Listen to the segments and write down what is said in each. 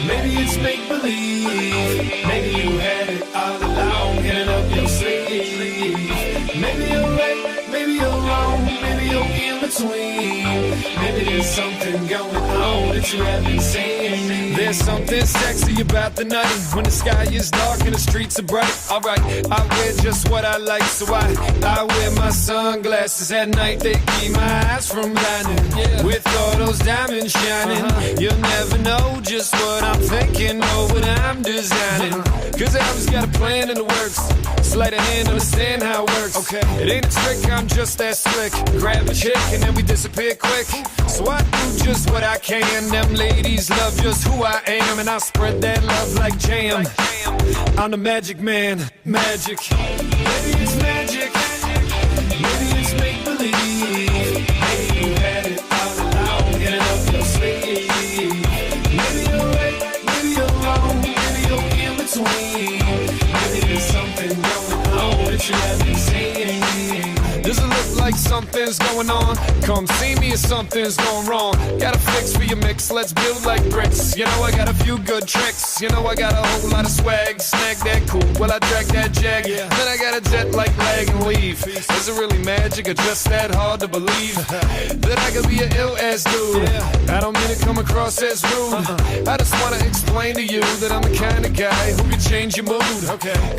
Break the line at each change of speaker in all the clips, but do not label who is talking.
Maybe it's make-believe. Maybe you had it all along, hanging up your sleeve. Maybe you're right, maybe you're wrong, maybe you're in between. Maybe there's something going on that you haven't seen. There's something sexy about the night when the sky is dark and the streets are bright. Alright, I wear just what I like, so I wear my sunglasses at night. They keep my eyes from blinding. With all those diamonds shining, you'll never know just what I'm thinking or what I'm designing. Cause I always got a plan in the works. Sleight of hand, understand how it works. Okay, it ain't a trick, I'm just that slick. Grab a chick and then we disappear quick. So I do just what I can. Them ladies love just who I am, and I spread that love like jam. I'm the magic man, magic. Maybe it's magic, maybe it's make-believe. Maybe you had it all along, getting up your sleeve. Maybe you're right, maybe you're wrong, maybe you're in between. Maybe there's something going on that you haven't seen. Does it look like something's going on? Come see me if something's going wrong. Got a fix for your mix, let's build like bricks. You know I got a few good tricks. You know I got a whole lot of swag. Snag that cool, well I drag that jag. Then I got a jet like lag and leave. Is it really magic or just that hard to believe? That I could be an ill-ass dude. I don't mean to come across as rude. I just wanna explain to you that I'm the kind of guy who can change your mood.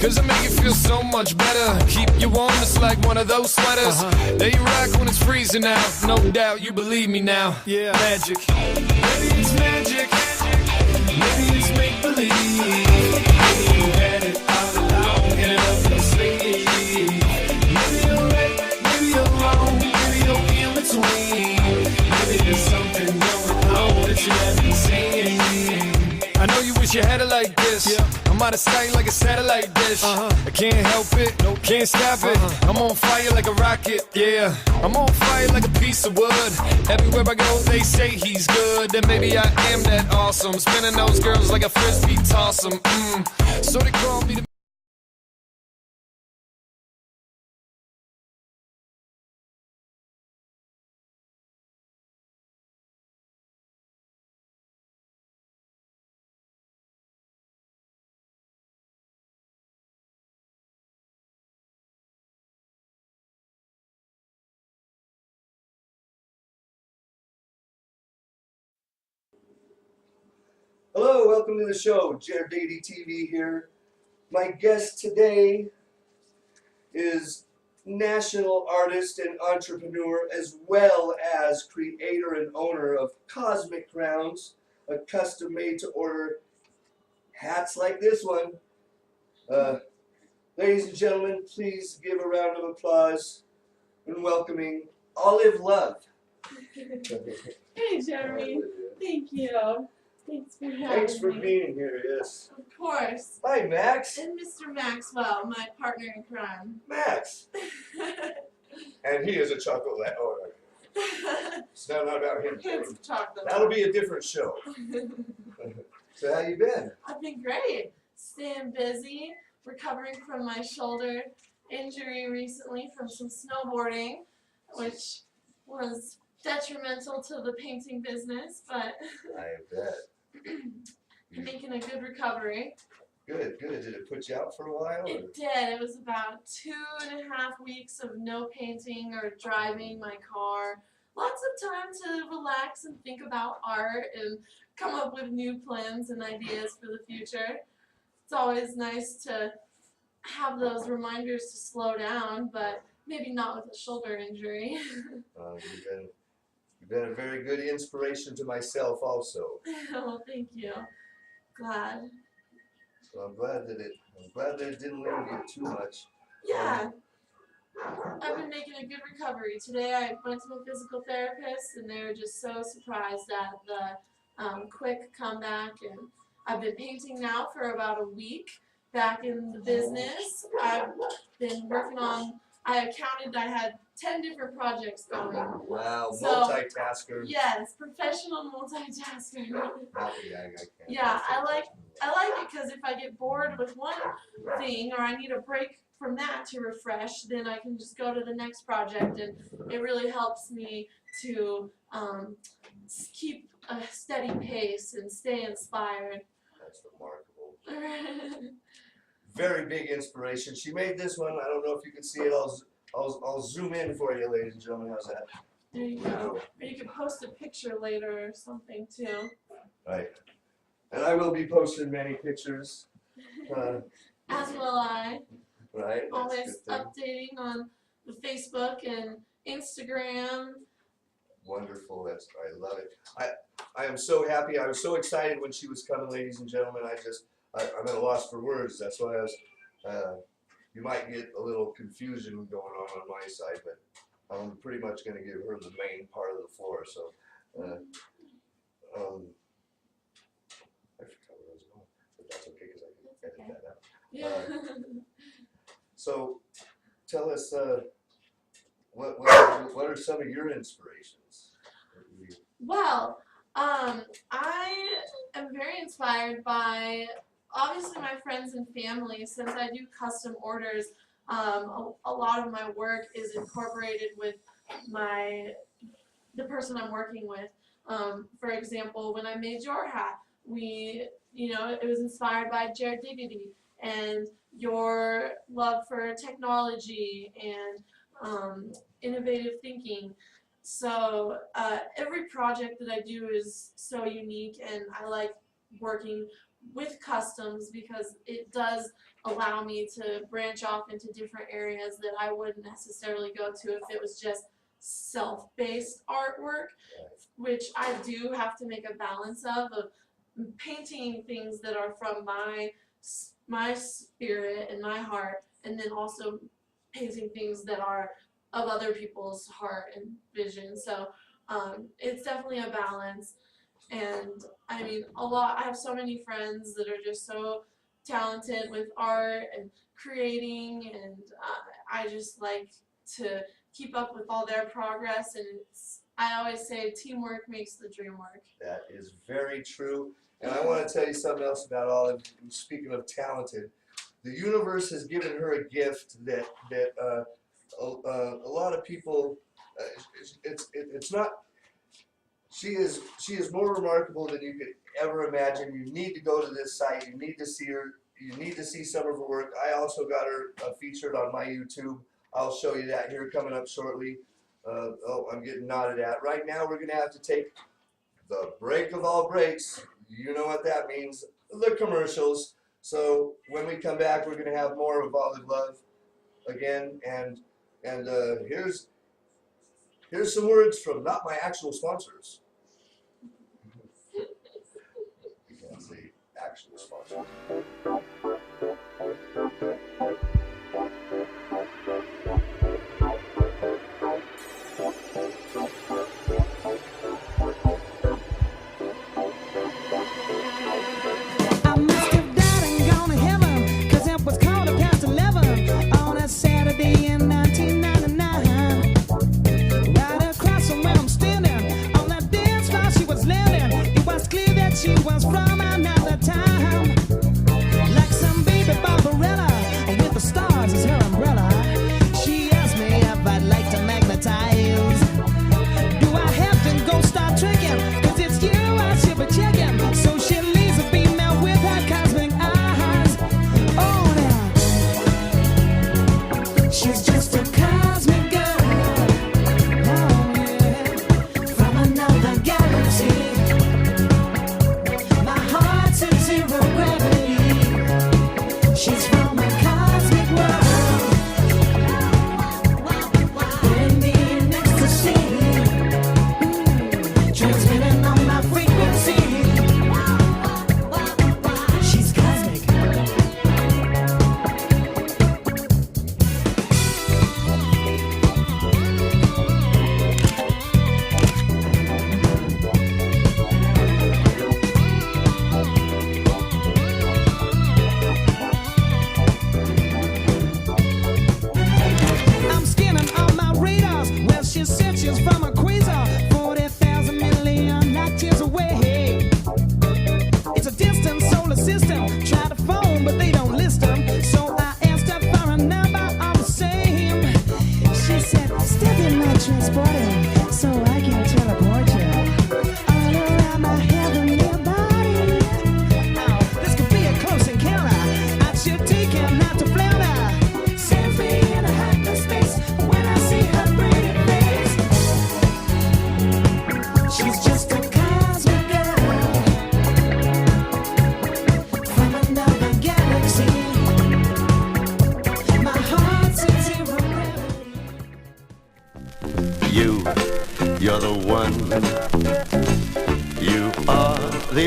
Cause I make you feel so much better. Keep you warm just like one of those sweaters. They rock when it's freezing out. No doubt you believe me now. Magic. Maybe it's magic. Maybe it's make-believe. Maybe you had it all along, hanging up your sleeve. Maybe you're right, maybe you're wrong, maybe you're in between. Maybe there's something going on that you haven't seen. I know you wish you had it like this. I'm out of sight like a satellite dish. I can't help it, can't stop it. I'm on fire like a rocket, I'm on fire like a piece of wood. Everywhere I go, they say he's good. And maybe I am that awesome. Spinning those girls like a frisbee, toss 'em. So they call me the
Hello, welcome to the show. JerdiggityTV here. My guest today is national artist and entrepreneur, as well as creator and owner of Kozmic Krownz, a custom-made to order hats like this one. Ladies and gentlemen, please give a round of applause in welcoming Olive Love.
Hey, Jeremy. Thank you. Thanks for having me.
Thanks for being here, yes.
Of course.
Hi, Max.
And Mr. Maxwell, my partner in crime.
Max. And he is a chocolate. Oh, it's not about him.
It's chocolate.
That'll be a different show. So how you been?
I've been great. Staying busy, recovering from my shoulder injury recently from some snowboarding, which was detrimental to the painting business, but
I bet.
I'm making a good recovery.
Good, good. Did it put you out for a while?
It did. It was about 2.5 weeks of no painting or driving my car. Lots of time to relax and think about art and come up with new plans and ideas for the future. It's always nice to have those reminders to slow down, but maybe not with a shoulder injury.
You've been a very good inspiration to myself also.
Oh, thank you. Glad.
So I'm glad that it didn't limit you too much.
Yeah. I've been making a good recovery. Today I went to my physical therapist and they were just so surprised at the quick comeback, and I've been painting now for about a week back in the business. I've been working on, I counted, I had 10 different projects going.
Wow,
So,
multitasker.
Yes, professional multitasker.
I
Yeah, I like it because if I get bored with one thing or I need a break from that to refresh, then I can just go to the next project, and it really helps me to keep a steady pace and stay inspired.
That's remarkable. Very big inspiration. She made this one. I don't know if you can see it. I'll zoom in for you, ladies and gentlemen. How's that?
There you go. Or you can post a picture later or something too.
Right. And I will be posting many pictures.
As will I.
Right.
Always updating on the Facebook and Instagram.
Wonderful. I love it. I am so happy. I was so excited when she was coming, ladies and gentlemen. I'm at a loss for words. That's why I was. You might get a little confusion going on my side, but I'm pretty much going to give her the main part of the floor. So, I forgot where I was going, but that's okay because I can edit that out.
Yeah.
So, tell us what are some of your inspirations?
Well, I am very inspired by obviously my friends and family. Since I do custom orders, a lot of my work is incorporated with the person I'm working with. For example, when I made your hat, it was inspired by JerdiggityTV and your love for technology and innovative thinking. So every project that I do is so unique, and I like working with customs because it does allow me to branch off into different areas that I wouldn't necessarily go to if it was just self-based artwork, which I do have to make a balance of painting things that are from my spirit and my heart, and then also painting things that are of other people's heart and vision. So it's definitely a balance. And I mean, I have so many friends that are just so talented with art and creating, and I just like to keep up with all their progress, and I always say teamwork makes the dream work.
That is very true. And I want to tell you something else about Olive. Speaking of talented, the universe has given her a gift that a lot of people. It's not. She is more remarkable than you could ever imagine. You need to go to this site. You need to see her. You need to see some of her work. I also got her featured on my YouTube. I'll show you that here coming up shortly. I'm getting nodded at. Right now we're going to have to take the break of all breaks. You know what that means. The commercials. So when we come back, we're going to have more of Olive Love again. And here's some words from not my actual sponsors. You can't say actual sponsors.
I must have died and gone to heaven, 'cause it was 11:15 on a Saturday in 1999. Right across from where I'm standing, on that dance floor she was landing. It was clear that she was from another time. Like some baby Barbarella, with the stars as her umbrella. She asked me if I'd like to magnetize. Do I have to go start tricking? 'Cause it's you I should be checking. So she leaves a female with her cosmic eyes. Oh, now she's just a cosmic girl. Oh, yeah. From another galaxy. My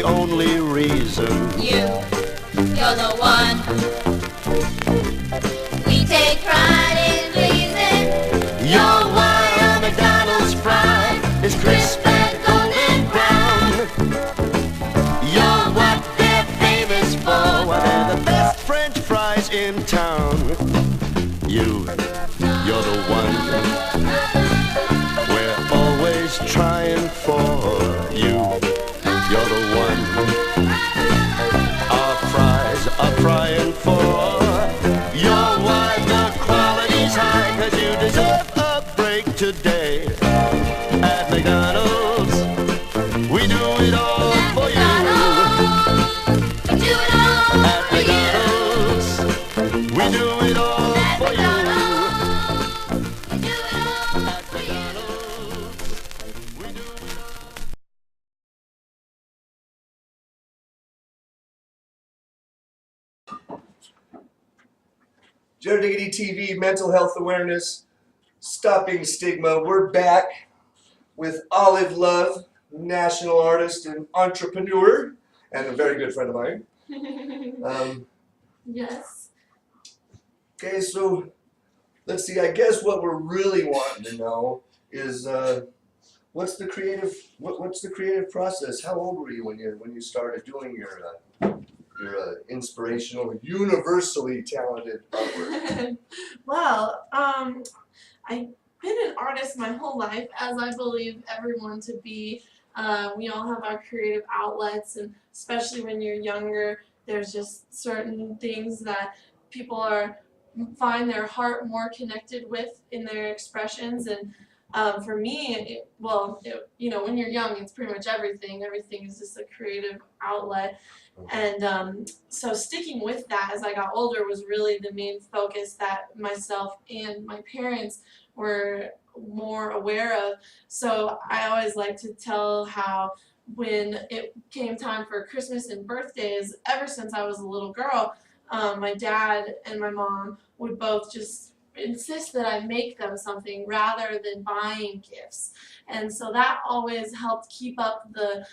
the only reason.
You're the one. We take pride in pleasing.
You're why a McDonald's fry is crisp and golden brown. You're what they're famous for. Why, they're the best French fries in town. You're the one we're always trying for. You're the one our fries are crying for. You're why the quality's high, 'cause you deserve a break today. At McDonald's, we do it all for you.
We do it all
At
for you.
McDonald's, we do it all for you.
We do it all
At
for you.
McDonald's, we do it all.
JerdiggityTV, mental health awareness, stopping stigma. We're back with Olive Love, national artist and entrepreneur, and a very good friend of mine.
Yes.
Okay, so let's see. I guess what we're really wanting to know is what's the creative process? How old were you when you started doing your inspirational, universally talented artwork?
Well, I've been an artist my whole life, as I believe everyone to be. We all have our creative outlets, and especially when you're younger, there's just certain things that people find their heart more connected with in their expressions. And for me, you know, when you're young, it's pretty much everything. Everything is just a creative outlet. And so sticking with that as I got older was really the main focus that myself and my parents were more aware of. So I always like to tell how when it came time for Christmas and birthdays, ever since I was a little girl, my dad and my mom would both just insist that I make them something rather than buying gifts. And so that always helped keep up the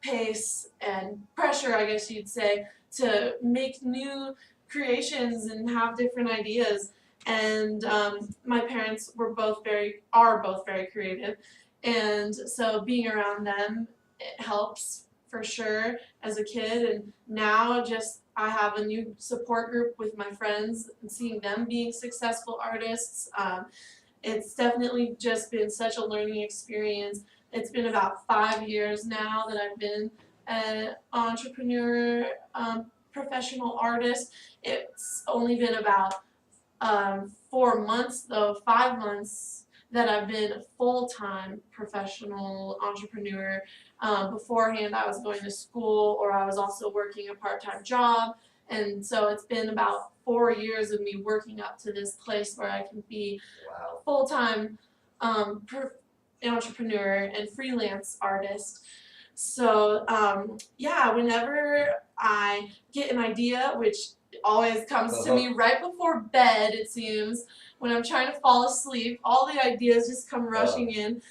pace and pressure, I guess you'd say, to make new creations and have different ideas. And my parents are both very creative, and so being around them, it helps for sure as a kid. And now just I have a new support group with my friends and seeing them being successful artists. It's definitely just been such a learning experience. It's been about 5 years now that I've been an entrepreneur, professional artist. It's only been about 4 months, though 5 months, that I've been a full-time professional entrepreneur. Beforehand, I was going to school, or I was also working a part-time job, and so it's been about 4 years of me working up to this place where I can be
Wow.
full-time entrepreneur and freelance artist. So yeah, whenever I get an idea, which always comes to me right before bed, it seems, when I'm trying to fall asleep, all the ideas just come rushing in,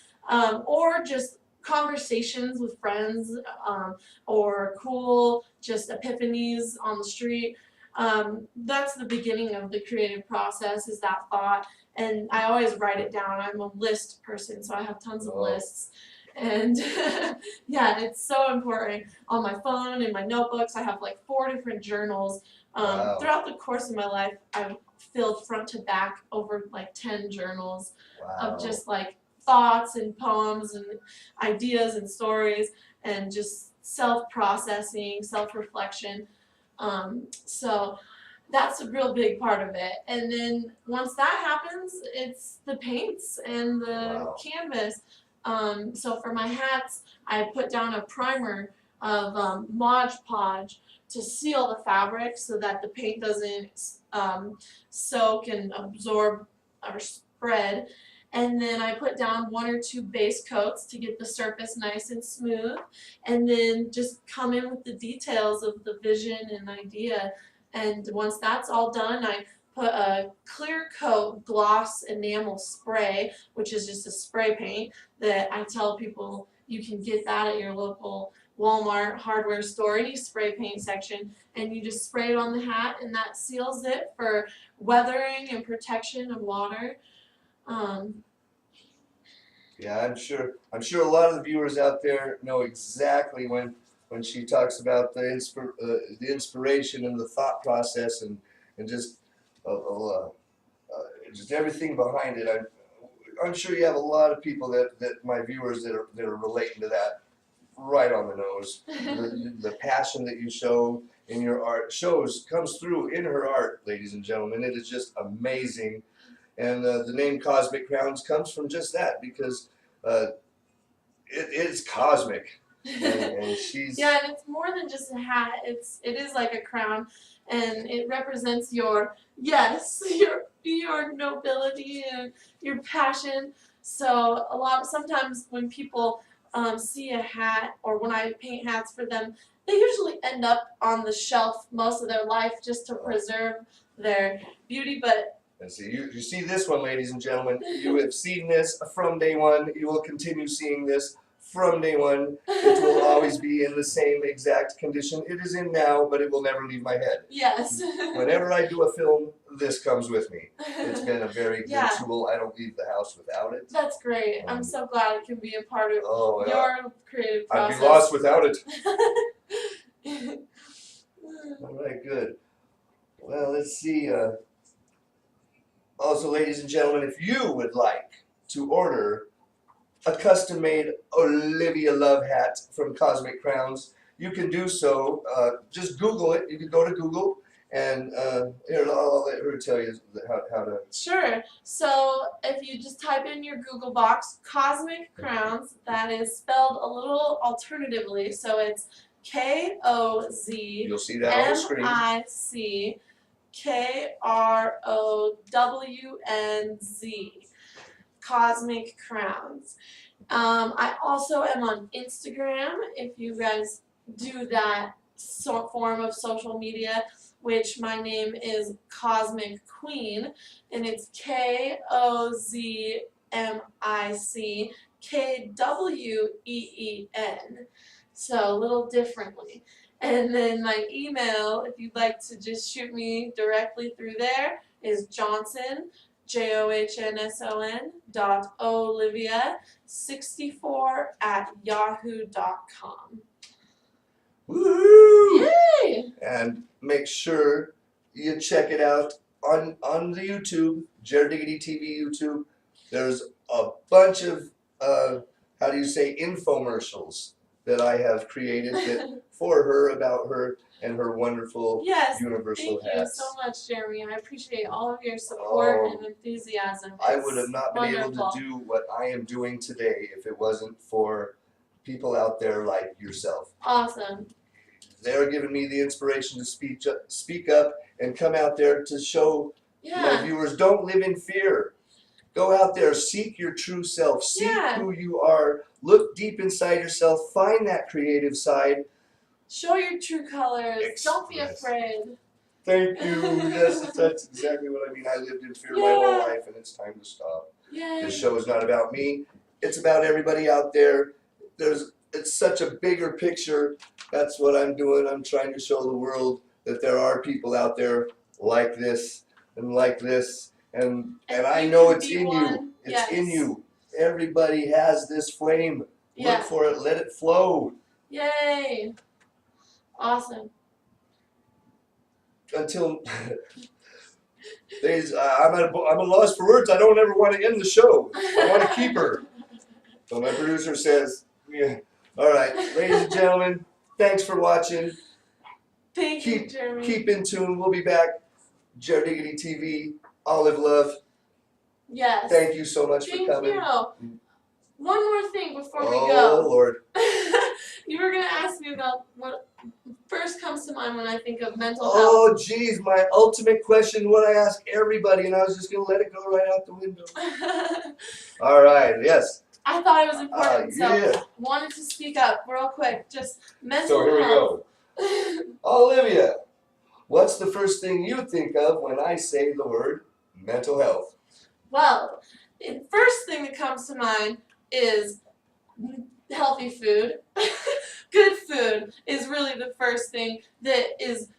or just conversations with friends, or cool just epiphanies on the street. That's the beginning of the creative process, is that thought. And I always write it down. I'm a list person, so I have tons of lists. And yeah, it's so important. On my phone, in my notebooks, I have like 4 different journals.
Wow.
Throughout the course of my life, I've filled front to back over like 10 journals of just like thoughts and poems and ideas and stories, and just self-processing, self-reflection. So that's a real big part of it. And then once that happens, it's the paints and the canvas. So for my hats, I put down a primer of Mod Podge to seal the fabric so that the paint doesn't soak and absorb or spread. And then I put down 1 or 2 base coats to get the surface nice and smooth, and then just come in with the details of the vision and idea. And once that's all done, I put a clear coat gloss enamel spray, which is just a spray paint that I tell people you can get that at your local Walmart hardware store, any spray paint section, and you just spray it on the hat, and that seals it for weathering and protection of water.
Yeah, I'm sure a lot of the viewers out there know exactly when she talks about the inspiration and the thought process and just just everything behind it. I'm sure you have a lot of people that my viewers that are relating to that right on the nose. The passion that you show in your art comes through in her art, ladies and gentlemen. It is just amazing. And the name Kozmic Krownz comes from just that, because it's cosmic. And she's
Yeah, and it's more than just a hat. It is like a crown, and it represents your nobility and your passion. So sometimes when people see a hat, or when I paint hats for them, they usually end up on the shelf most of their life just to preserve their beauty. But
and so you see this one, ladies and gentlemen. You have seen this from day one. You will continue seeing this from day one. It will always be in the same exact condition it is in now, but it will never leave my head.
yes.
Whenever I do a film, this comes with me. It's been a very good
Yeah.
tool. I don't leave the house without it.
That's great. I'm so glad it can be a part of
Oh, yeah.
your creative
I'd
process.
be lost without it. All right, good. Well, let's see. Also, ladies and gentlemen, if you would like to order a custom-made Olivia Love hat from Kozmic Krownz, you can do so. Just Google it. You can go to Google, and here, I'll let her tell you how to.
Sure. So if you just type in your Google box, Kozmic Krownz, that is spelled a little alternatively. So it's
You'll see that on the screen.
KOZMICKROWNZ. Kozmic Krownz. I also am on Instagram, if you guys do that form of social media, which my name is Kozmic Queen, and it's KOZMICKWEEN. So a little differently. And then my email, if you'd like to just shoot me directly through there, is Johnson, JohnSonOlivia64@yahoo.com.
Woohoo!
Yay!
And make sure you check it out on the YouTube, JerdiggityTV YouTube. There's a bunch of infomercials that I have created for her, about her and her wonderful
Yes,
universal
thank you
hats.
so much, Jeremy. I appreciate all of your support
Oh,
and enthusiasm.
I
It's
would have not been
wonderful.
able to do what I am doing today if it wasn't for people out there like yourself.
Awesome.
They're giving me the inspiration to speak up and come out there to show my
Yeah.
viewers, don't live in fear. Go out there, seek your true self, seek
Yeah.
who you are, look deep inside yourself, find that creative side.
Show your true colors. Don't be
Express.
afraid.
Thank you. Yes, that's exactly what I mean. I lived in fear my whole
Yeah.
life, and it's time to stop.
Yay.
This show is not about me. It's about everybody out there. It's such a bigger picture. That's what I'm doing. I'm trying to show the world that there are people out there like this and like this. And I
you
know
can
it's
be
in you.
one.
It's in
Yes.
you. Everybody has this flame.
Yeah.
Look for it. Let it flow.
Yay. Awesome.
Until I'm at a loss for words. I don't ever want to end the show. I want to keep her. So my producer says, yeah. All right, ladies and gentlemen, thanks for watching.
Thank you, Jeremy.
Keep in tune. We'll be back. JerdiggityTV. Olive Love.
Yes.
Thank you so much
Thank
for coming.
you. One more thing before we
Oh
go.
Lord.
You were going to ask me about what first comes to mind when I think of mental health.
Oh geez, my ultimate question, what I ask everybody, and I was just gonna let it go right out the window. All right, yes.
I thought it was important,
yeah.
so wanted to speak up real quick. Just mental
So here we
health.
go. Olivia, what's the first thing you think of when I say the word mental health?
Well, the first thing that comes to mind is healthy food. Good food is really the first thing that is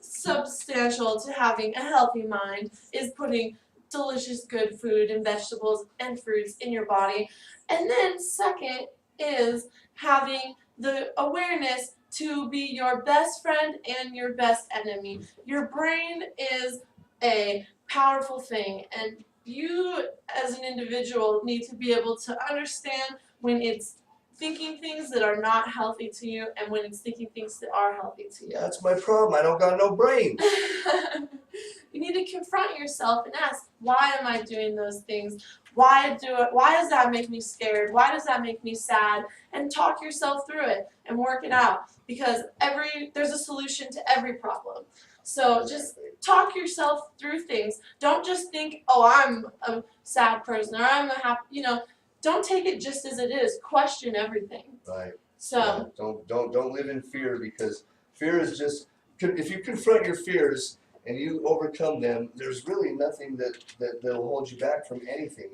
substantial to having a healthy mind, is putting delicious good food and vegetables and fruits in your body. And then second is having the awareness to be your best friend and your best enemy. Your brain is a powerful thing, and you as an individual need to be able to understand when it's thinking things that are not healthy to you and when it's thinking things that are healthy to you.
That's my problem. I don't got no brain.
You need to confront yourself and ask, why am I doing those things? Why does that make me scared? Why does that make me sad? And talk yourself through it and work it out, because there's a solution to every problem. So just talk yourself through things. Don't just think, oh, I'm a sad person, or I'm a happy, don't take it just as it is. Question everything.
Right.
So
don't live in fear, because fear is just, if you confront your fears and you overcome them, there's really nothing that'll hold you back from anything.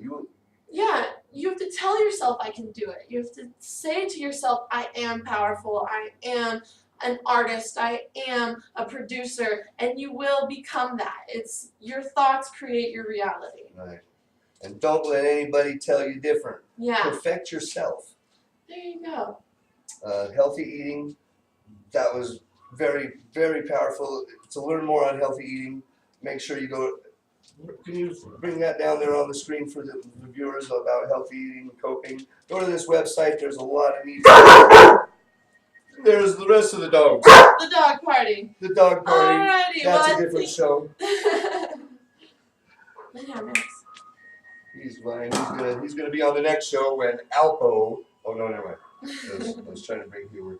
You
have to tell yourself, I can do it. You have to say to yourself, I am powerful. I am an artist. I am a producer, and you will become that. It's your thoughts create your reality.
Right. And don't let anybody tell you different.
Yeah.
Perfect yourself.
There you go.
Healthy eating, that was very, very powerful. To learn more on healthy eating, make sure you go. Can you bring that down there on the screen for the viewers about healthy eating and coping? Go to this website. There's a lot of neat. There's the rest of the dogs.
The dog party.
The dog party.
Alrighty,
That's
well,
a different show.
Yeah, Max.
He's fine. He's gonna be on the next show when Alpo. Oh no, never mind. I was trying to bring humor.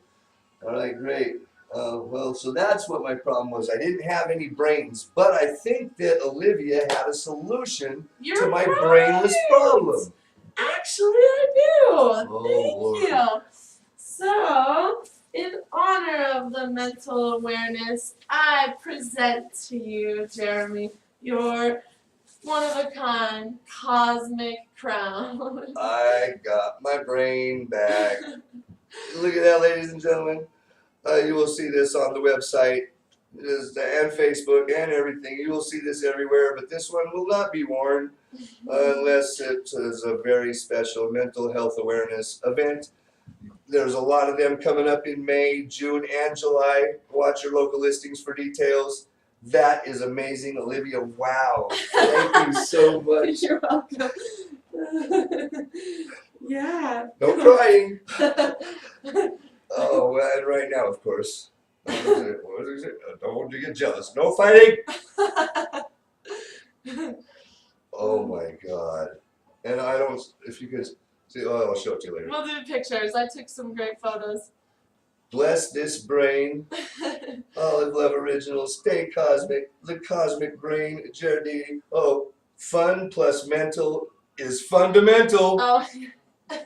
All right, great. Well, so that's what my problem was. I didn't have any brains, but I think that Olivia had a solution to my brainless problem.
Actually, I do.
Oh,
Thank you. So, in honor of the mental awareness, I present to you, Jeremy, your one-of-a-kind cosmic crown.
I got my brain back. Look at that, ladies and gentlemen. You will see this on the website and Facebook and everything. You will see this everywhere, but this one will not be worn unless it is a very special mental health awareness event. There's a lot of them coming up in May, June, and July. Watch your local listings for details. That is amazing, Olivia. Wow. Thank you so much.
You're welcome. Yeah.
No crying. Oh, and right now, of course. What is it? Don't want to get jealous. No fighting. Oh my God. And I don't, if you could see, I'll show it to you later.
We'll do pictures. I took some great photos.
Bless this brain. Olive Love Original. Stay cosmic. The cosmic brain. Jerdiggy. Oh, fun plus mental is fundamental.
Oh.
I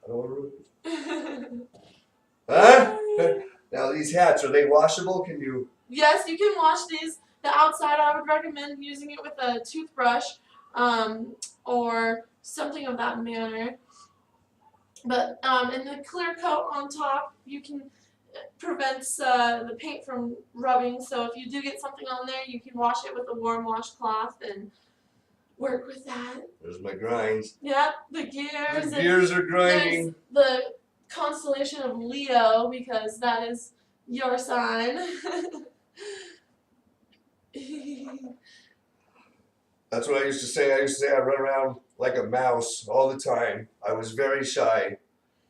don't want to ruin it. Huh? Now these hats, are they washable? Can you?
Yes, you can wash these. The outside, I would recommend using it with a toothbrush or something of that manner. But in the clear coat on top, you can prevents the paint from rubbing. So if you do get something on there, you can wash it with a warm washcloth and work with that.
There's my grinds.
Yep, the gears.
The gears are grinding.
The constellation of Leo, because that is your sign.
That's what I used to say. I used to say I run around like a mouse all the time. I was very shy.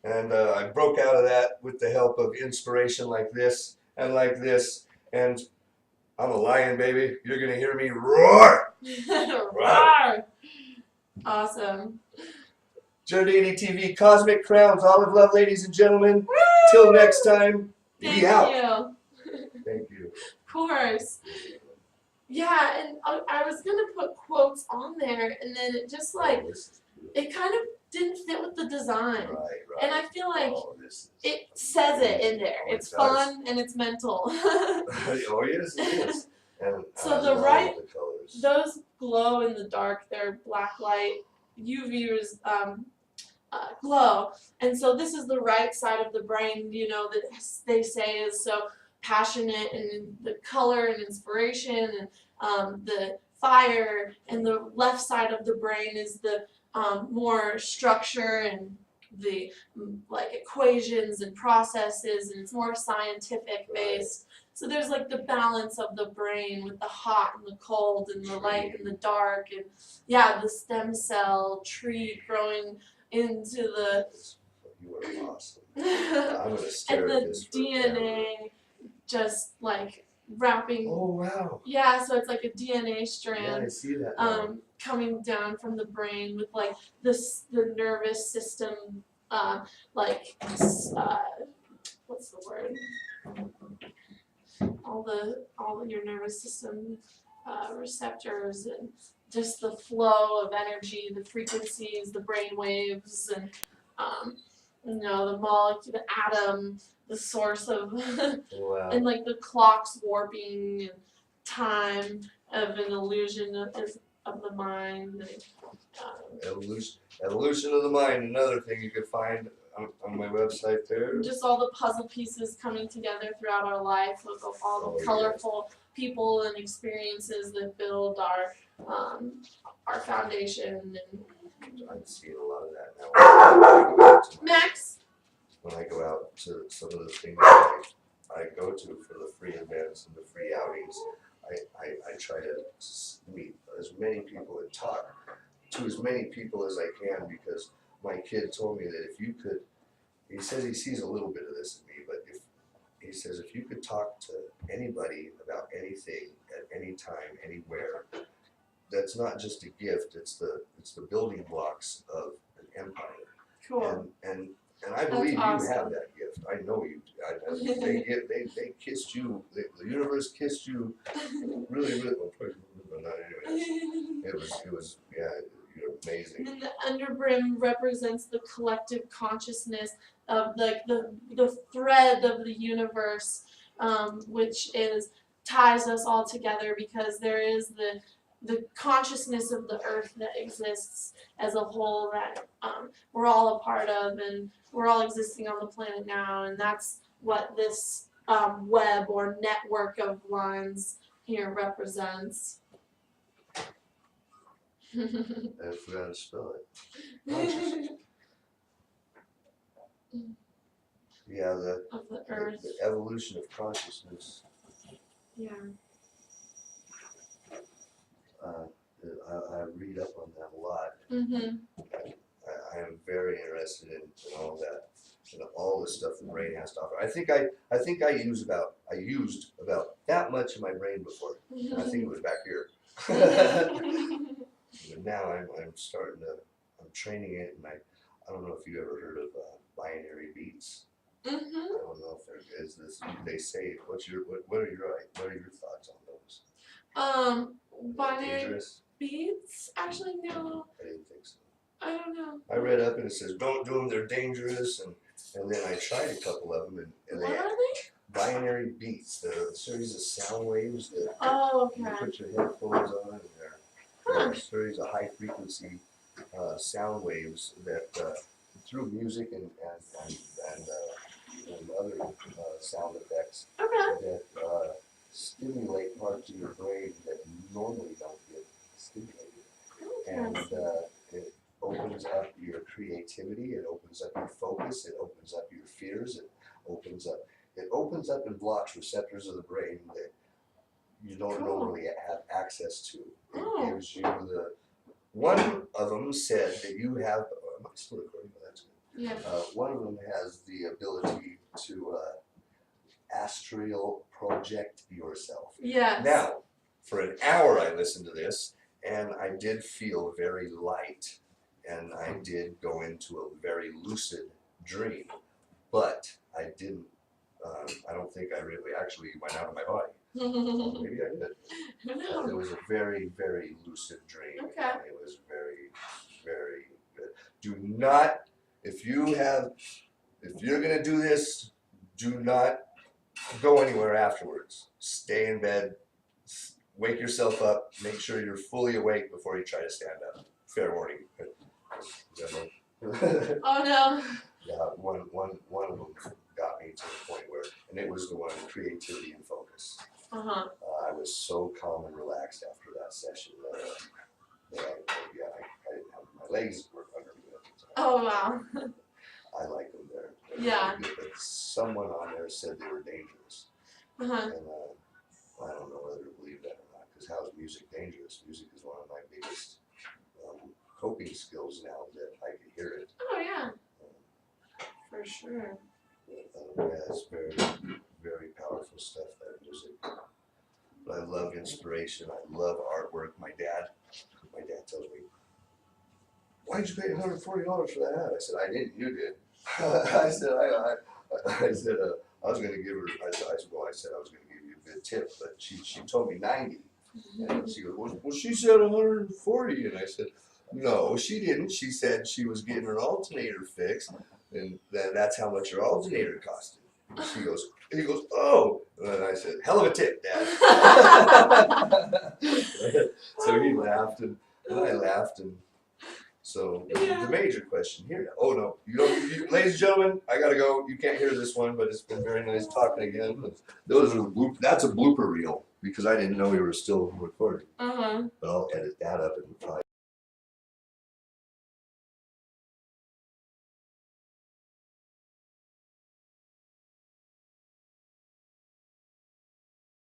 And I broke out of that with the help of inspiration like this and like this. And I'm a lion, baby. You're going to hear me roar.
Roar. Awesome.
JerdiggyTV, Kozmic Krownz, Olive Love, ladies and gentlemen.
Woo!
Till next time,
Thank
be out.
you.
Thank you.
Of course. Yeah, and I was going to put quotes on there, and then it just like, it kind of didn't fit with the design.
Right.
And I feel like
This
it says it in there.
Oh, it
It's
does.
fun and it's mental.
Oh, yes, it is. And
So
I
the
love
right-
the colors.
Those glow in the dark. They're black light. UV glow. And so this is the right side of the brain, you know, that they say is so passionate and the color and inspiration and the fire, and the left side of the brain is the more structure and the like equations and processes, and it's more scientific based. So there's like the balance of the brain with the hot and the cold and the light and the dark, and yeah, the stem cell tree growing into the
You are awesome. I'm gonna stare
and
at
the
this for
DNA just like wrapping.
Oh wow.
Yeah, so it's like a DNA
Yeah, I
strand
see that. Now.
coming down from the brain with like this the nervous system like what's the word? All your nervous system receptors, and just the flow of energy, the frequencies, the brain waves, and you know, the molecule, the atom, the source of
Wow.
and like the clocks warping and time of an illusion of the mind. And,
Evolution of the mind. Another thing you could find on my website there.
just all the puzzle pieces coming together throughout our life of all the colorful people and experiences that build our foundation. And
I'm seeing a lot of that now.
Max,
When I go out to some of the things that I go to for the free events and the free outings, I try to meet as many people and talk to as many people as I can, because my kid told me that if you could, he says he sees a little bit of this in me, but he says if you could talk to anybody about anything at any time, anywhere, that's not just a gift, it's the building blocks of an empire.
cool.
And I believe
awesome.
you have that gift. I know you do. They kissed you. The universe kissed you really, really. Well, not anyways. It was yeah. You're amazing.
And the underbrim represents the collective consciousness of the thread of the universe, which ties us all together, because there is the consciousness of the earth that exists as a whole that we're all a part of, and we're all existing on the planet now, and that's what this web or network of lines here represents.
I forgot to spell it. Yeah,
Of the earth.
the evolution of consciousness.
Yeah.
I read up on that a lot.
Mhm.
I am very interested in all that, all the stuff the brain has to offer. I think I used about that much of my brain before. And I think it was back here. But now I'm starting to, I'm training it, and I don't know if you ever heard of binary beats. I don't know if there is this. They say, what are your thoughts on those?
Binary
Dangerous?
beats? Actually, no.
I didn't think so.
I don't know.
I read up and it says don't do them, they're dangerous, and then I tried a couple of them, and
What
they
are they?
binary beats. They're a series of sound waves that
Oh,
you
okay.
put your headphones on, and they're a series of high frequency sound waves that through music and other sound effects
Okay.
that stimulate parts of your brain that normally don't get stimulated. And it opens up your creativity, it opens up your focus, it opens up your fears, it opens up and blocks receptors of the brain that you don't normally have access to. It gives you one of them said that you have, am I still recording? That's good.
Yeah.
One of them has the ability to astral project yourself.
Yes.
Now, for an hour I listened to this, and I did feel very light, and I did go into a very lucid dream, but I didn't, I don't think I really actually went out of my body. Maybe I did. It was a very, very lucid dream.
Okay.
And it was very, very good. Do not, if you're gonna do this, do not go anywhere afterwards. Stay in bed, wake yourself up, make sure you're fully awake before you try to stand up. Fair warning.
Oh no.
Yeah, one of them got me to the point where, and it was the one creativity and focus.
Uh-huh.
I was so calm and relaxed after that session that I didn't have my legs were under me at the time.
Oh wow.
I like them there.
Yeah.
But someone on there said they were dangerous,
Uh-huh.
and I don't know whether to believe that or not. Because how is music dangerous? Music is one of my biggest coping skills now that I can hear it.
Oh yeah. For sure.
Yeah, it's very, very powerful stuff, that music. But I love inspiration. I love artwork. My dad tells me, "Why'd you pay $140 for that hat?" I said, "I didn't. You did." I said, I said, I was going to give her. I said, I was going to give you a good tip, but she told me 90, and she goes, "Well, she said 140," and I said, "No, she didn't. She said she was getting her alternator fixed, and that's how much her alternator costed." And he goes, "Oh," and I said, "Hell of a tip, Dad." So he laughed, and I laughed, and so the major question here. Oh no, ladies and gentlemen, I gotta go. You can't hear this one, but it's been very nice talking again. That's a blooper reel because I didn't know we were still recording.
Uh-huh.
But I'll edit that up and probably.